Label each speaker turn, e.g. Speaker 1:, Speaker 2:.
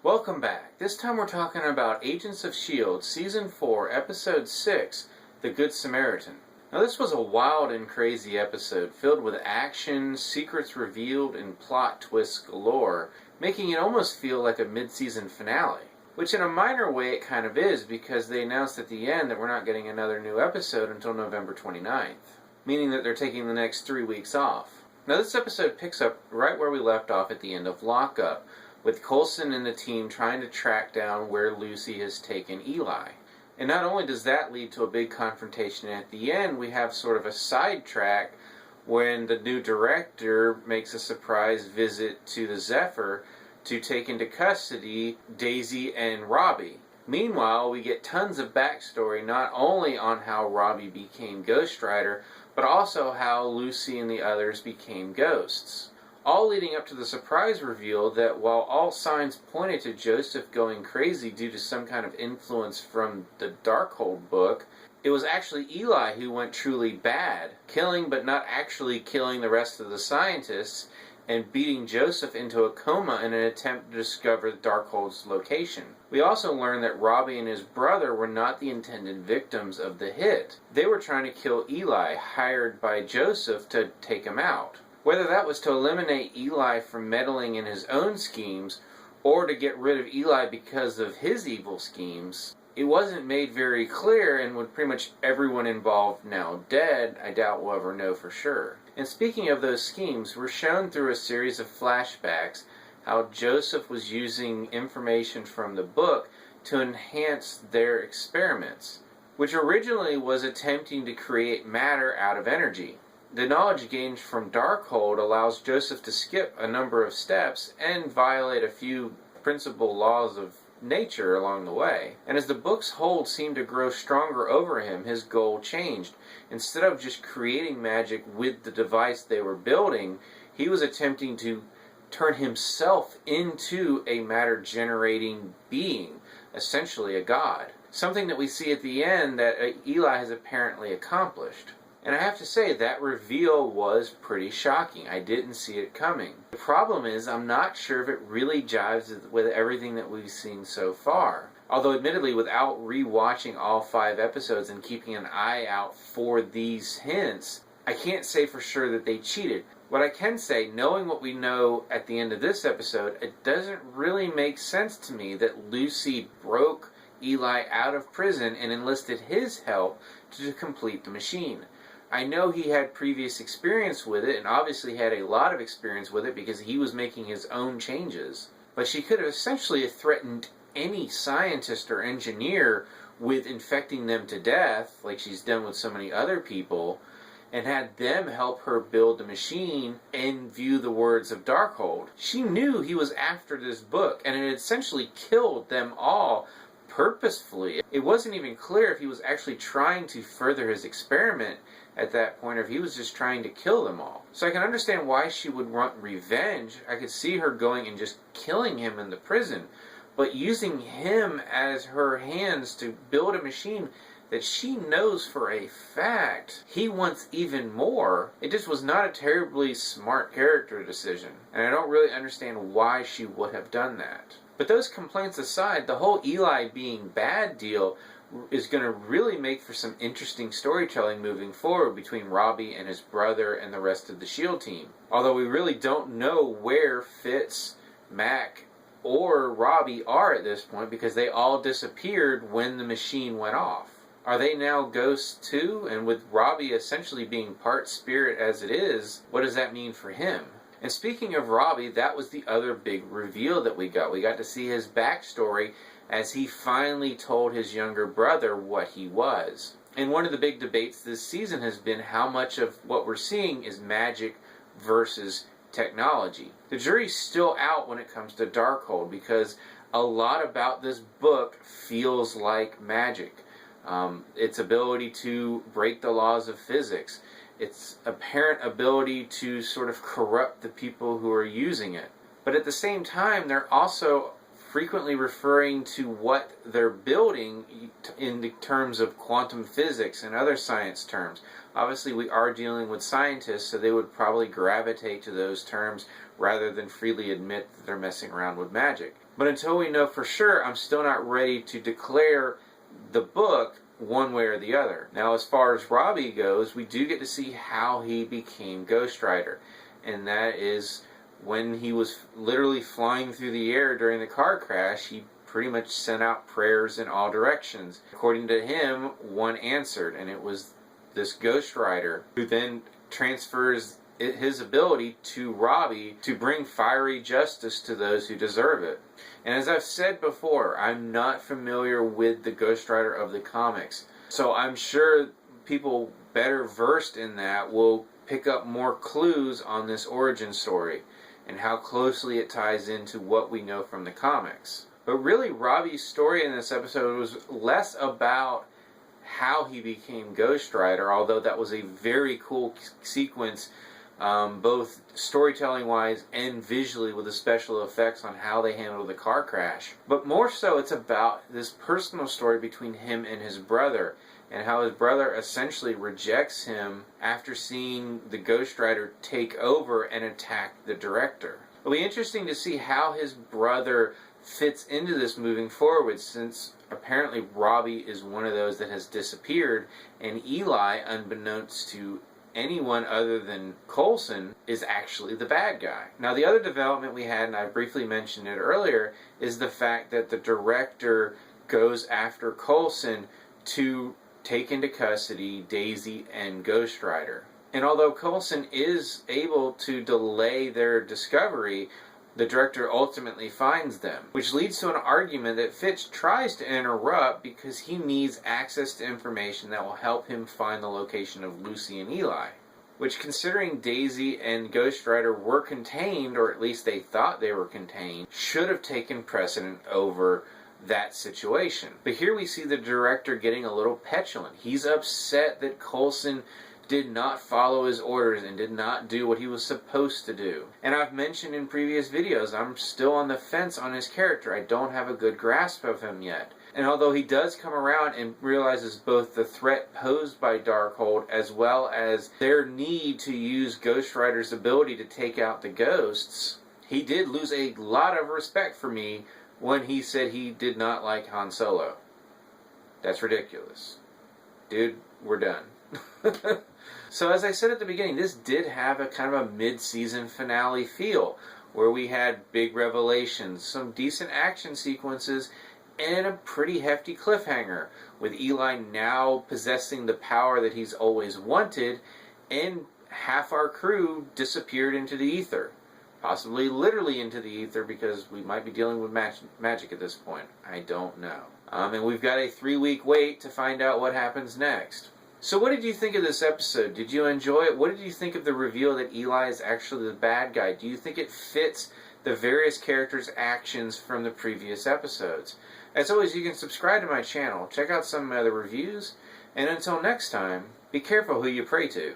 Speaker 1: Welcome back. This time we're talking about Agents of S.H.I.E.L.D. Season 4, Episode 6, The Good Samaritan. Now this was a wild and crazy episode, filled with action, secrets revealed, and plot twists galore, making it almost feel like a mid-season finale. Which in a minor way it kind of is, because they announced at the end that we're not getting another new episode until November 29th, meaning that they're taking the next 3 weeks off. Now this episode picks up right where we left off at the end of Lockup, with Coulson and the team trying to track down where Lucy has taken Eli. And not only does that lead to a big confrontation at the end, we have sort of a sidetrack when the new director makes a surprise visit to the Zephyr to take into custody Daisy and Robbie. Meanwhile, we get tons of backstory not only on how Robbie became Ghost Rider, but also how Lucy and the others became ghosts. All leading up to the surprise reveal that while all signs pointed to Joseph going crazy due to some kind of influence from the Darkhold book, it was actually Eli who went truly bad, killing but not actually killing the rest of the scientists, and beating Joseph into a coma in an attempt to discover Darkhold's location. We also learned that Robbie and his brother were not the intended victims of the hit. They were trying to kill Eli, hired by Joseph to take him out. Whether that was to eliminate Eli from meddling in his own schemes, or to get rid of Eli because of his evil schemes, it wasn't made very clear, and with pretty much everyone involved now dead, I doubt we'll ever know for sure. And speaking of those schemes, we're shown through a series of flashbacks how Joseph was using information from the book to enhance their experiments, which originally was attempting to create matter out of energy. The knowledge gained from Darkhold allows Joseph to skip a number of steps and violate a few principal laws of nature along the way. And as the book's hold seemed to grow stronger over him, his goal changed. Instead of just creating magic with the device they were building, he was attempting to turn himself into a matter-generating being, essentially a god. Something that we see at the end that Eli has apparently accomplished. And I have to say, that reveal was pretty shocking. I didn't see it coming. The problem is, I'm not sure if it really jives with everything that we've seen so far. Although, admittedly, without re-watching all 5 episodes and keeping an eye out for these hints, I can't say for sure that they cheated. What I can say, knowing what we know at the end of this episode, it doesn't really make sense to me that Lucy broke Eli out of prison and enlisted his help to complete the machine. I know he had previous experience with it, and obviously had a lot of experience with it because he was making his own changes. But she could have essentially threatened any scientist or engineer with infecting them to death, like she's done with so many other people, and had them help her build the machine and view the words of Darkhold. She knew he was after this book, and it essentially killed them all purposefully. It wasn't even clear if he was actually trying to further his experiment at that point, or if he was just trying to kill them all. So I can understand why she would want revenge. I could see her going and just killing him in the prison, but using him as her hands to build a machine that she knows for a fact he wants even more. It just was not a terribly smart character decision, and I don't really understand why she would have done that. But those complaints aside, the whole Eli being bad deal is going to really make for some interesting storytelling moving forward between Robbie and his brother and the rest of the S.H.I.E.L.D. team. Although we really don't know where Fitz, Mac, or Robbie are at this point because they all disappeared when the machine went off. Are they now ghosts too? And with Robbie essentially being part spirit as it is, what does that mean for him? And speaking of Robbie, that was the other big reveal that we got. We got to see his backstory as he finally told his younger brother what he was. And one of the big debates this season has been how much of what we're seeing is magic versus technology. The jury's still out when it comes to Darkhold because a lot about this book feels like magic. Its ability to break the laws of physics, its apparent ability to sort of corrupt the people who are using it. But at the same time, they're also frequently referring to what they're building in the terms of quantum physics and other science terms. Obviously, we are dealing with scientists, so they would probably gravitate to those terms rather than freely admit that they're messing around with magic. But until we know for sure, I'm still not ready to declare the book one way or the other. Now, as far as Robbie goes, we do get to see how he became Ghost Rider. And that is when he was literally flying through the air during the car crash, he pretty much sent out prayers in all directions. According to him, one answered, and it was this Ghost Rider, who then transfers his ability to Robbie to bring fiery justice to those who deserve it. And as I've said before, I'm not familiar with the Ghost Rider of the comics, so I'm sure people better versed in that will pick up more clues on this origin story and how closely it ties into what we know from the comics. But really, Robbie's story in this episode was less about how he became Ghost Rider, although that was a very cool sequence, both storytelling-wise and visually, with the special effects on how they handled the car crash. But more so, it's about this personal story between him and his brother, and how his brother essentially rejects him after seeing the Ghost Rider take over and attack the director. It'll be interesting to see how his brother fits into this moving forward, since apparently Robbie is one of those that has disappeared, and Eli, unbeknownst to anyone other than Coulson, is actually the bad guy. Now, the other development we had, and I briefly mentioned it earlier, is the fact that the director goes after Coulson to take into custody Daisy and Ghost Rider. And although Coulson is able to delay their discovery, the director ultimately finds them, which leads to an argument that Fitch tries to interrupt because he needs access to information that will help him find the location of Lucy and Eli, which, considering Daisy and Ghost Rider were contained, or at least they thought they were contained, should have taken precedent over that situation. But here we see the director getting a little petulant. He's upset that Coulson did not follow his orders and did not do what he was supposed to do. And I've mentioned in previous videos, I'm still on the fence on his character. I don't have a good grasp of him yet. And although he does come around and realizes both the threat posed by Darkhold as well as their need to use Ghost Rider's ability to take out the ghosts, he did lose a lot of respect for me when he said he did not like Han Solo. That's ridiculous. Dude, we're done. So as I said at the beginning, this did have a kind of a mid-season finale feel, where we had big revelations, some decent action sequences, and a pretty hefty cliffhanger, with Eli now possessing the power that he's always wanted, and half our crew disappeared into the ether. Possibly literally into the ether, because we might be dealing with magic at this point. I don't know. And we've got a 3-week wait to find out what happens next. So what did you think of this episode? Did you enjoy it? What did you think of the reveal that Eli is actually the bad guy? Do you think it fits the various characters' actions from the previous episodes? As always, you can subscribe to my channel, check out some of my other reviews, and until next time, be careful who you pray to.